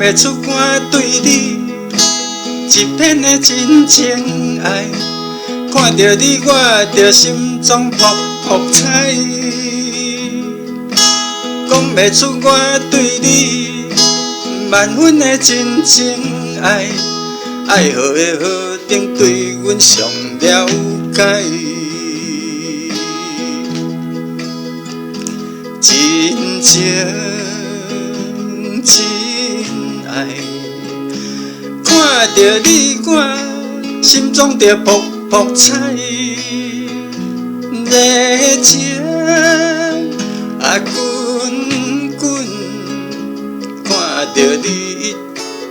袂出我对你一片的真情爱，看着你我着心中噗噗彩，讲袂出我对你万分的真情爱，爱好的好顶对阮上了解，真情真爱。看着你，我心中着噗噗彩，热情啊滚滚，看着你，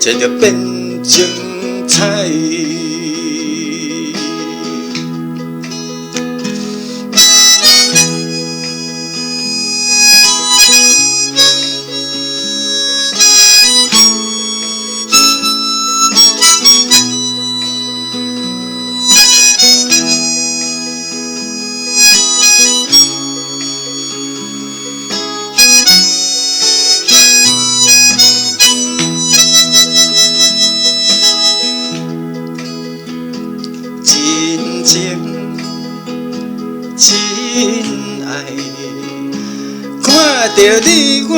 这着变精彩。真情真爱，看着你，我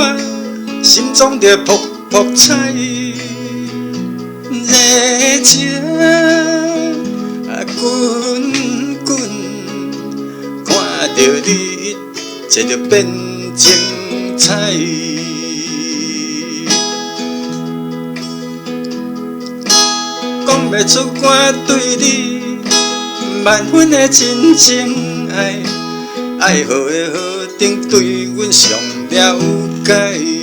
心中着噗噗彩，热情啊滚滚，看着你，这着变精彩。讲袂出我对你万分的真情爱，爱好的好顶对阮上了解。